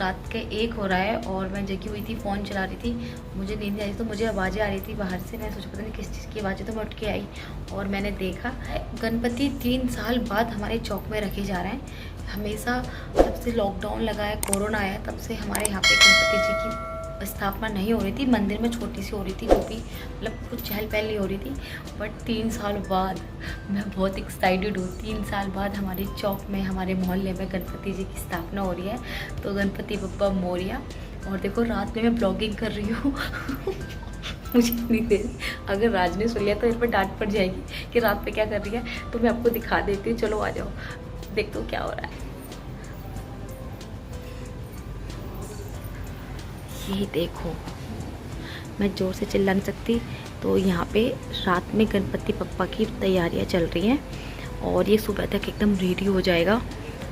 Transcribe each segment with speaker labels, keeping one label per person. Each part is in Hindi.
Speaker 1: रात के 1 हो रहा है और मैं जगी हुई थी, फ़ोन चला रही थी। मुझे नींद नहीं आ रही तो मुझे आवाज़ें आ रही थी बाहर से। मैं सोचा पता नहीं किस चीज़ की आवाज़ें, तो मैं उठ के आई और मैंने देखा गणपति 3 साल बाद हमारे चौक में रखे जा रहे हैं। हमेशा जब से लॉकडाउन लगा है, कोरोना आया, तब से हमारे यहाँ पे गणपति जी की स्थापना नहीं हो रही थी। मंदिर में छोटी सी हो रही थी, वो भी मतलब कुछ चहल पहल नहीं हो रही थी। बट 3 साल बाद मैं बहुत एक्साइटेड हूँ। 3 साल बाद हमारे चौक में, हमारे मोहल्ले में गणपति जी की स्थापना हो रही है। तो गणपति बप्पा मोरिया। और देखो रात में मैं ब्लॉगिंग कर रही हूँ मुझे नहीं दे, अगर राज ने सुन लिया तो इस पर डांट पड़ जाएगी कि रात पे क्या कर रही है। तो मैं आपको दिखा देती हूँ, चलो आ जाओ, देखते हो क्या हो रहा है। ये देखो, मैं ज़ोर से चिल्ला नहीं सकती। तो यहाँ पे रात में गणपति बप्पा की तैयारियाँ चल रही हैं और ये सुबह तक एकदम रेडी हो जाएगा।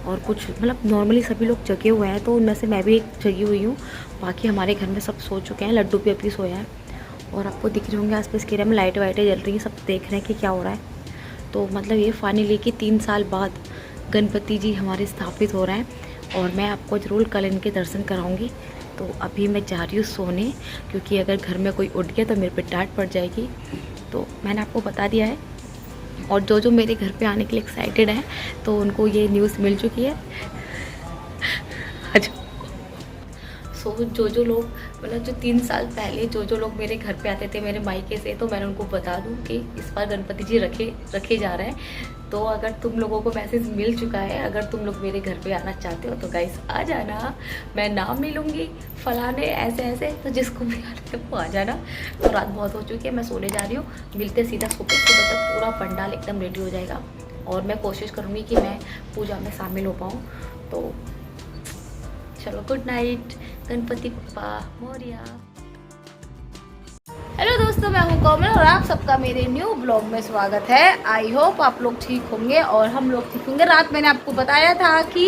Speaker 1: और कुछ मतलब नॉर्मली सभी लोग जगे हुए हैं, तो उनमें से मैं भी एक जगी हुई हूँ। बाकी हमारे घर में सब सो चुके हैं, लड्डू भी अभी सोया है। और आपको दिख रहे होंगे आस पास के में लाइटें वाइटें जल रही हैं, सब देख रहे हैं कि क्या हो रहा है। तो मतलब ये फाइनली कि 3 साल बाद गणपति जी हमारे स्थापित हो रहे हैं और मैं आपको ज़रूर कल इनके दर्शन कराऊँगी। तो अभी मैं जा रही हूँ सोने, क्योंकि अगर घर में कोई उठ गया तो मेरे पे डांट पड़ जाएगी। तो मैंने आपको बता दिया है। और जो मेरे घर पे आने के लिए एक्साइटेड हैं तो उनको ये न्यूज़ मिल चुकी है। सो जो लोग मतलब जो 3 साल पहले जो लोग मेरे घर पे आते थे मेरे मायके से, तो मैंने उनको बता दूं कि इस बार गणपति जी रखे जा रहे हैं। तो अगर तुम लोगों को मैसेज मिल चुका है, अगर तुम लोग मेरे घर पे आना चाहते हो तो गाइस आ जाना। मैं नाम नहीं लूँगी फलाने ऐसे ऐसे, तो जिसको भी आना है वो आ जाना। तो रात बहुत हो चुकी है, मैं सोने जा रही हूँ। मिलते सीधा सुबह तक पूरा पंडाल एकदम रेडी हो जाएगा और मैं कोशिश करूँगी कि मैं पूजा में शामिल हो पाऊँ। तो चलो, good night, Ganpati Bappa Morya. Hello दोस्तों, मैं हूं कोमल और आप सबका मेरे न्यू ब्लॉग में स्वागत है। आई होप आप लोग ठीक होंगे और हम लोग ठीक होंगे। रात मैंने आपको बताया था कि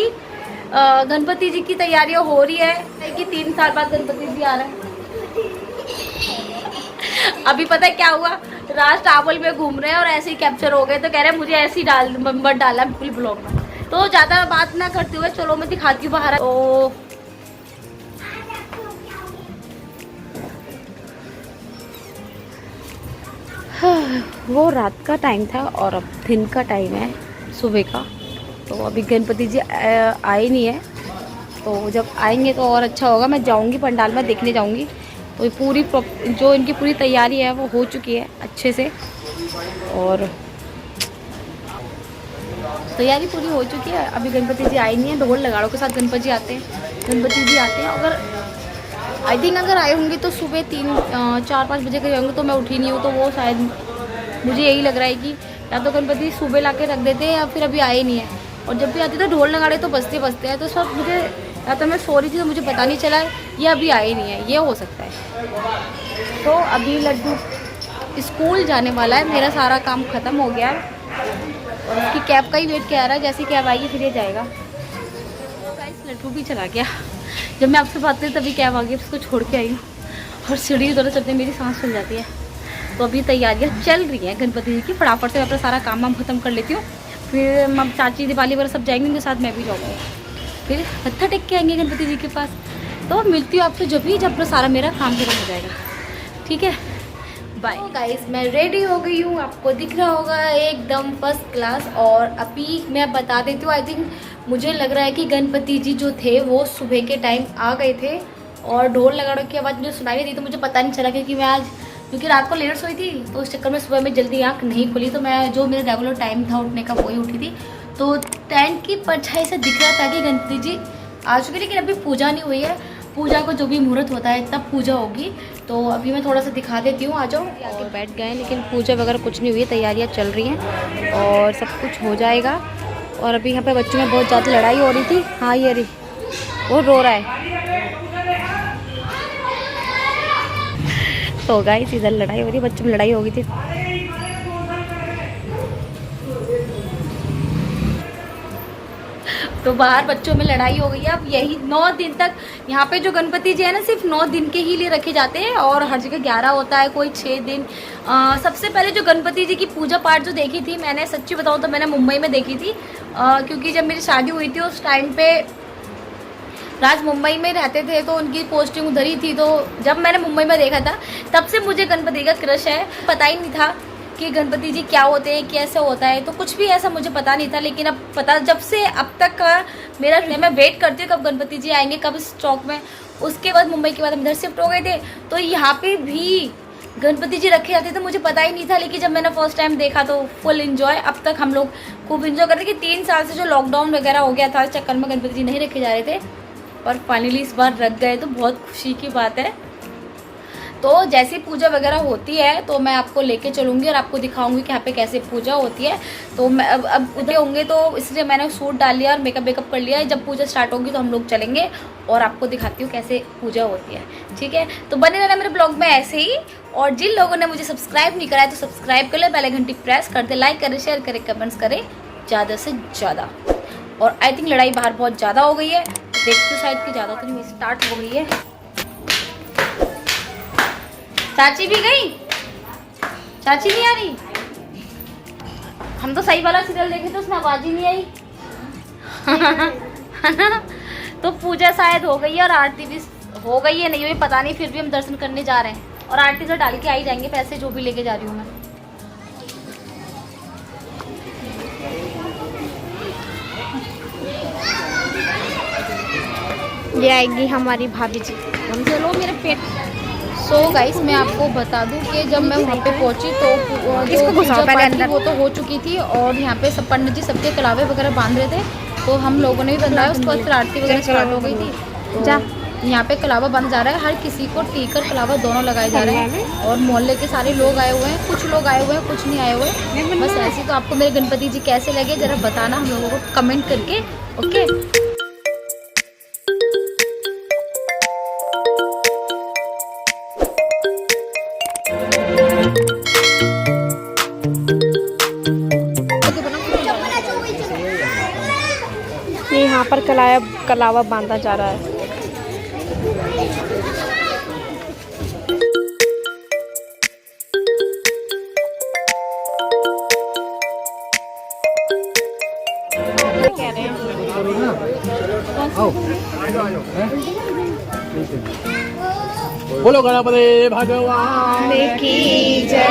Speaker 1: गणपति जी की तैयारियां हो रही है कि 3 साल बाद गणपति जी आ रहे हैं। अभी पता है क्या हुआ, राज टावल में घूम रहे हैं और ऐसे ही कैप्चर हो गए। तो कह रहे हैं मुझे ऐसे ही डाला बिल्कुल ब्लॉग में। तो ज़्यादा बात ना करते हुए चलो मैं दिखाती हूँ बाहर। ओ वो रात का टाइम था और अब दिन का टाइम है, सुबह का। तो अभी गणपति जी आए नहीं है, तो जब आएंगे तो और अच्छा होगा। मैं जाऊंगी पंडाल में, देखने जाऊंगी। तो ये पूरी जो इनकी पूरी तैयारी है वो हो चुकी है अच्छे से, और तैयारी पूरी हो चुकी है। अभी गणपति जी आए नहीं है, ढोल नगाड़ों के साथ गणपति जी आते हैं। अगर आई थिंक अगर आए होंगे तो सुबह 4-5 बजे के होंगे, तो मैं उठी नहीं हूँ। तो वो शायद मुझे यही लग रहा है कि या तो गणपति सुबह ला के रख देते हैं या फिर अभी आए नहीं है। और जब भी आते तो ढोल नगाड़े तो बजते हैं। तो सब मुझे, या तो मैं सो रही थी तो मुझे पता नहीं चला, या अभी आए नहीं है, ये हो सकता है। तो अभी लड्डू स्कूल जाने वाला है, मेरा सारा काम ख़त्म हो गया है और उसकी कैब का ही वेट किया रहा है। जैसी कैब आएगी फिर ये जाएगा। लड्डू भी चला गया। जब मैं आपसे बात करी तभी कैब आ गई, उसको छोड़ के आई हूँ। और सीढ़ी उधर चलते मेरी सांस फूल जाती है। तो अभी तैयारियाँ चल रही हैं गणपति जी की। फटाफट से मैं अपना सारा काम वाम खत्म कर लेती हूँ। फिर मम चाची दिवाली वगैरह सब जाएंगे, उनके साथ मैं भी जाऊँगी। फिर मत्था टेक के आएंगे गणपति जी के पास। तो मिलती हूँ आपसे जब सारा मेरा काम खत्म हो जाएगा। ठीक है, बाय गाइस। मैं रेडी हो गई हूँ, आपको दिख रहा होगा एकदम फर्स्ट क्लास। और अभी मैं बता देती हूँ, आई थिंक मुझे लग रहा है कि गणपति जी जो थे वो सुबह के टाइम आ गए थे और ढोल लगाने की आवाज़ मुझे सुनाई दी। तो मुझे पता नहीं चला क्योंकि रात को लेट सोई थी, तो उस चक्कर में सुबह में जल्दी आँख नहीं खुली। तो मैं जो मेरा रेगुलर टाइम था उठने का वही उठी थी। तो टेंट की परछाई से दिख रहा था कि गणपति जी आ चुके, लेकिन अभी पूजा नहीं हुई है। पूजा को जो भी मुहूर्त होता है तब पूजा होगी। तो अभी मैं थोड़ा सा दिखा देती हूँ, आ जाओ। आके बैठ गए, लेकिन पूजा वगैरह कुछ नहीं हुई है, तैयारियाँ चल रही हैं और सब कुछ हो जाएगा। और अभी यहाँ पे बच्चों में बहुत ज़्यादा लड़ाई हो रही थी। हाँ, ये रही, वो रो रहा है। तो गाइस इधर लड़ाई हो रही है, बच्चों में लड़ाई हो गई थी। तो बाहर बच्चों में लड़ाई हो गई है। अब यही 9 दिन तक यहाँ पे जो गणपति जी है ना, सिर्फ 9 दिन के ही लिए रखे जाते हैं और हर जगह 11 होता है, कोई 6 दिन। सबसे पहले जो गणपति जी की पूजा पाठ जो देखी थी मैंने, सच्ची बताऊँ तो मैंने मुंबई में देखी थी। क्योंकि जब मेरी शादी हुई थी उस टाइम पे राज मुंबई में रहते थे तो उनकी पोस्टिंग उधर ही थी, तो जब मैंने मुंबई में देखा था तब से मुझे गणपति का क्रश है। पता ही नहीं था कि गणपति जी क्या होते हैं, कैसे होता है, तो कुछ भी ऐसा मुझे पता नहीं था। लेकिन अब पता, जब से अब तक का मेरा, मैं वेट करती हूँ कब गणपति जी आएंगे, कब इस चौक में। उसके बाद मुंबई के बाद हम इधर शिफ्ट हो गए थे, तो यहाँ पे भी गणपति जी रखे जाते थे, मुझे पता ही नहीं था। लेकिन जब मैंने फर्स्ट टाइम देखा तो फुल एंजॉय। अब तक हम लोग खूब एंजॉय करते कि 3 साल से जो लॉकडाउन वगैरह हो गया था, इस चक्कर में गणपति जी नहीं रखे जा रहे थे, और फाइनली इस बार रख गए, तो बहुत खुशी की बात है। तो जैसी पूजा वगैरह होती है तो मैं आपको लेके चलूँगी और आपको दिखाऊंगी कि यहाँ पे कैसे पूजा होती है। तो मैं अब उधर होंगे, तो इसलिए मैंने सूट डाल लिया और मेकअप वेकअप कर लिया। जब पूजा स्टार्ट होगी तो हम लोग चलेंगे और आपको दिखाती हूँ कैसे पूजा होती है, ठीक है। तो बने रहना मेरे ब्लॉग में ऐसे ही। और जिन लोगों ने मुझे सब्सक्राइब नहीं करा है तो सब्सक्राइब कर ले, बेल घंटी प्रेस कर दे, लाइक करें, शेयर करें, कमेंट्स करें ज़्यादा से ज़्यादा। और आई थिंक लड़ाई बाहर बहुत ज़्यादा हो गई है, देखती हूँ शायद कि ज़्यादा तो नहीं, स्टार्ट हो गई है। चाची भी गई, चाची नहीं आ रही। हम तो सही वाला सीरियल देखे थे, उसमें आवाज ही नहीं आई। तो पूजा शायद हो गई है और आरती भी हो गई है, नहीं हुई पता नहीं, फिर भी हम दर्शन करने जा रहे हैं और आरती से डाल के आ ही जाएंगे पैसे जो भी लेके जा रही हूँ मैं।
Speaker 2: ये आएगी हमारी भाभी जी।
Speaker 1: हम चलो मेरे पेट। सो गाइस मैं आपको बता दूं कि जब मैं वहाँ पे पहुँची तो जो पूजा पाठ थी वो तो हो चुकी थी, और यहाँ पे सब पंडित जी सबके कलावे वगैरह बांध रहे थे, तो हम लोगों ने भी बंधाया। उसके बाद फिर आरती वगैरह स्टार्ट हो गई थी। तो यहाँ पे कलावा बंद जा रहा है, हर किसी को टीकर कलावा दोनों लगाए जा रहे हैं, और मोहल्ले के सारे लोग आए हुए हैं, कुछ लोग आए हुए हैं, कुछ नहीं आए हुए। बस ऐसे। तो आपको मेरे गणपति जी कैसे लगे जरा बताना हम लोगों को कमेंट करके, ओके।
Speaker 2: यहाँ पर कलावा बांधा जा रहा है। कह रहे हैं
Speaker 3: बोलो गणपति भगवान
Speaker 2: की जय।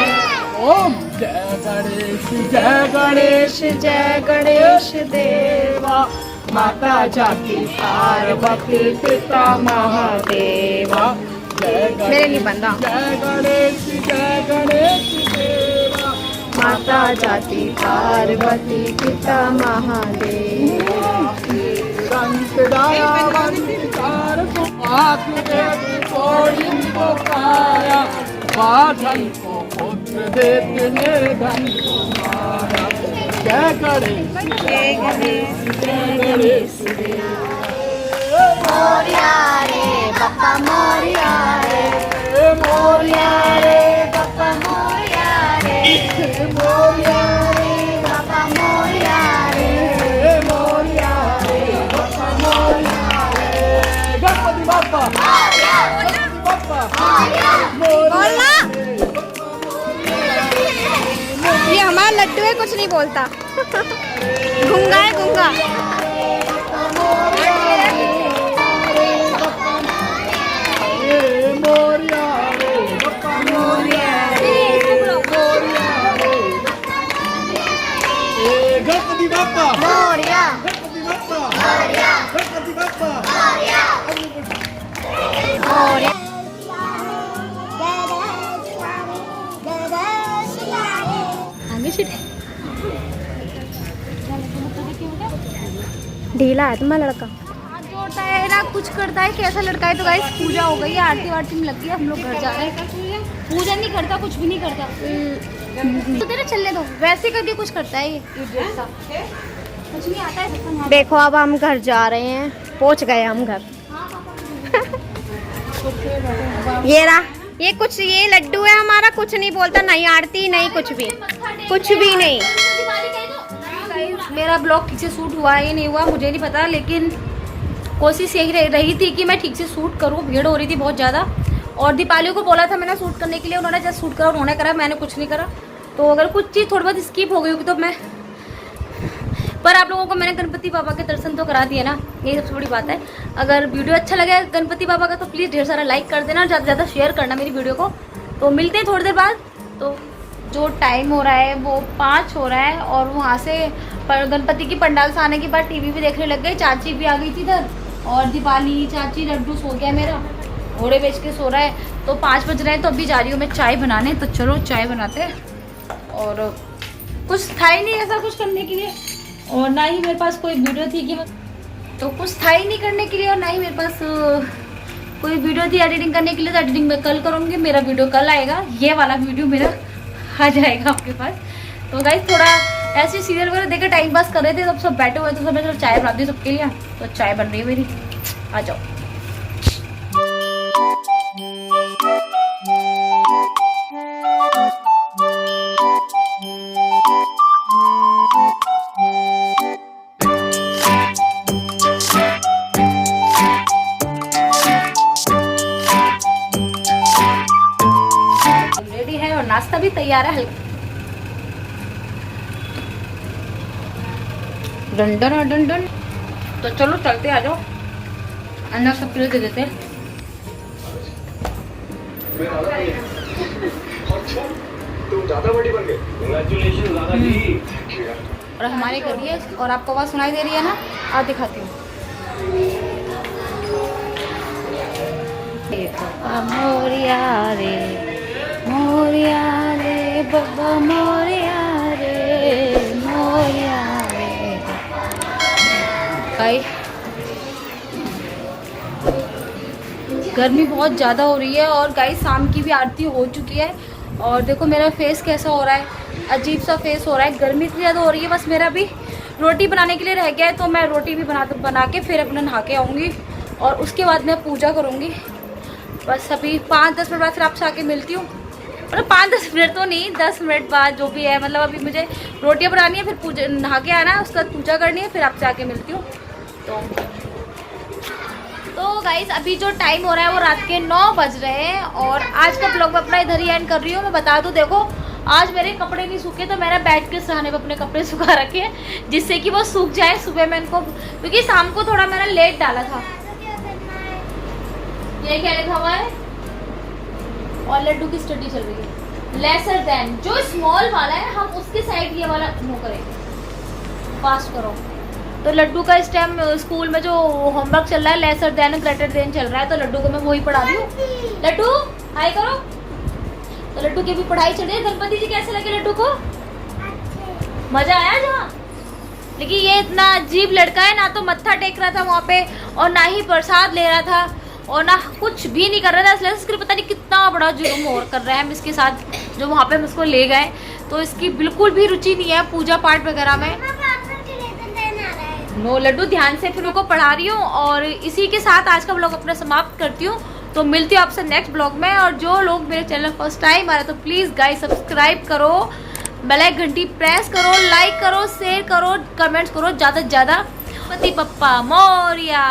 Speaker 3: ओम जय गणेश जय गणेश
Speaker 2: जय गणेश देवा,
Speaker 3: माता जाकी पार्वती पिता महादेवा।
Speaker 2: मेरे नहीं बंदा।
Speaker 3: जय गणेश देवा,
Speaker 2: माता जाति पार्वती पिता महादेवा।
Speaker 3: संत दयावंतार आत्मदेव कोड़ी को काया, बाधन को पुत्र देते निर्धन को माया। जय गणेश जय गणेश जय गणेश
Speaker 2: मोरिया रे बापा मोरिया रे,
Speaker 3: मोरिया
Speaker 2: रे बापा मोरिया रे,
Speaker 3: मोरिया
Speaker 2: बापा मोरिया रे,
Speaker 3: मोरिया बाप्पा मोरिया गणपति बाप्पा गणपति बाप्पा
Speaker 2: बोलना। ये हमारा लड्डू है, कुछ नहीं बोलता। गूंगा है गूंगा।
Speaker 3: मोरिया बाप्पा मोरिया गणपति बाप्पा
Speaker 2: मोरिया
Speaker 3: गणपति बाप्पा गणपति बाप्पा
Speaker 2: मोरिया। ढीला है तुम्हारा लड़का।
Speaker 1: हाथ जोड़ता है ना कुछ करता है, कैसा लड़का है। तो गाइस पूजा हो गई है, आरती वारती में लग गई है, हम लोग घर जा रहे हैं। पूजा नहीं करता, कुछ भी नहीं करता, तो तेरे चलने दो। वैसे करके कुछ करता है ये इडियट सा, कुछ नहीं आता है सबको।
Speaker 2: देखो अब हम घर जा रहे हैं, पहुंच गए हम घर। ये रहा, ये कुछ, ये लड्डू है हमारा, कुछ नहीं बोलता, नहीं आरती नहीं कुछ भी, कुछ भी नहीं।
Speaker 1: मेरा ब्लॉग ठीक से शूट हुआ है नहीं हुआ मुझे नहीं पता, लेकिन कोशिश यही रही थी कि मैं ठीक से शूट करूँ। भीड़ हो रही थी बहुत ज़्यादा, और दीपाली को बोला था मैंने शूट करने के लिए, उन्होंने जस्ट शूट करा, उन्होंने करा, मैंने कुछ नहीं करा। तो अगर कुछ चीज़ थोड़ी बहुत स्किप हो गई होगी तो मैं, पर आप लोगों को मैंने गणपति बाबा के दर्शन तो करा दिए ना, यही सबसे बड़ी बात है। अगर वीडियो अच्छा लगे गणपति बाबा का तो प्लीज़ ढेर सारा लाइक कर देना, ज़्यादा से ज़्यादा शेयर करना मेरी वीडियो को। तो मिलते हैं थोड़ी देर बाद। तो जो टाइम हो रहा है वो 5 हो रहा है और वहाँ से गणपति की पंडाल से आने के बाद टीवी भी देखने लग गए। चाची भी आ गई थी इधर और दीपाली चाची, लड्डू सो गया मेरा, घोड़े बेच के सो रहा है। तो 5 बज रहे हैं तो अभी जा रही हूँ मैं चाय बनाने। तो चलो चाय बनाते हैं। और कुछ था ही नहीं ऐसा कुछ करने के लिए और ना ही मेरे पास कोई वीडियो थी कि तो कुछ था ही नहीं करने के लिए और ना ही मेरे पास कोई वीडियो थी एडिटिंग करने के लिए। तो एडिटिंग मैं कल करूँगी, मेरा वीडियो कल आएगा, ये वाला वीडियो मेरा आ जाएगा आपके पास। तो गाइस थोड़ा ऐसे सीरियल वगैरह देकर टाइम पास कर रहे थे, सब बैठे हुए तो सब मैं चाय बनाती हूँ सबके लिए। तो चाय बन रही है मेरी, आ जाओ। रेडी है और नाश्ता भी तैयार है हल्का। Done done done done. तो चलो चलते, आ जाओ अंदर सब प्लेट दे देते हैं।
Speaker 3: तुम ज्यादा बड़ी बन गए। कांग्रेचुलेशन दादा जी।
Speaker 1: और हमारे घर ये और आपको आवाज़ सुनाई दे रही है ना, आप दिखाती हूँ। मोरिया रे मोरिया रे बाबा मोरिया रे मोरिया रे। भाई गर्मी बहुत ज़्यादा हो रही है और गाइस शाम की भी आरती हो चुकी है। और देखो मेरा फेस कैसा हो रहा है, अजीब सा फेस हो रहा है, गर्मी इतनी ज़्यादा हो रही है। बस मेरा भी रोटी बनाने के लिए रह गया है तो मैं रोटी भी बना के फिर अपना नहा के आऊँगी और उसके बाद मैं पूजा करूँगी। बस अभी 5-10 मिनट बाद फिर आपसे आके मिलती हूँ। मतलब 5-10 मिनट तो नहीं, 10 मिनट बाद जो भी है। मतलब अभी मुझे रोटियाँ बनानी है, फिर पूजा नहा के आना है, उसके बाद पूजा करनी है, फिर आपसे आके मिलती हूँ। तो गाइस अभी जो टाइम हो रहा है वो रात के 9 बज रहे हैं और आज का ब्लॉग मैं अपना इधर ही एंड कर रही हूँ। मैं बता दूँ, देखो आज मेरे कपड़े नहीं सूखे तो मैंने बैठ के सराहने पे अपने कपड़े सुखा रखे हैं जिससे कि वो सूख जाए सुबह में इनको, क्योंकि शाम को थोड़ा मैंने लेट डाला था। ये क्या लिखा हुआ है? और लड्डू की स्टडी चल रही है। लेसर देन, जो स्मॉल वाला है हम उसके साइड ये वाला नो करेंगे। फास्ट करो। तो लड्डू का इस टाइम स्कूल में जो होमवर्क चल रहा है लेसर देन ग्रेटर देन चल रहा है, तो लड्डू को मैं वही पढ़ा रही हूँ। लड्डू हाय करो। तो लड्डू की भी पढ़ाई चल रही है। गणपति जी कैसे लगे लड्डू को? मजा आया जहाँ? लेकिन ये इतना अजीब लड़का है, ना तो मत्था टेक रहा था वहाँ पे और ना ही प्रसाद ले रहा था और ना कुछ भी नहीं कर रहा था। इसलिए इसके पता नहीं कितना बड़ा जुर्म और कर रहे हैं हम इसके साथ, जो वहाँ पे हम इसको ले गए। तो इसकी बिल्कुल भी रुचि नहीं है पूजा पाठ वगैरह में। नो लड्डू, ध्यान से फिर उनको पढ़ा रही हूँ। और इसी के साथ आज का ब्लॉग अपना समाप्त करती हूँ। तो मिलती हूँ आपसे नेक्स्ट ब्लॉग में। और जो लोग मेरे चैनल फर्स्ट टाइम आ रहे तो प्लीज़ गाइस सब्सक्राइब करो, बेल आइकन घंटी प्रेस करो, लाइक करो, शेयर करो, कमेंट्स करो ज़्यादा से ज़्यादा। गणपति बप्पा मोरिया।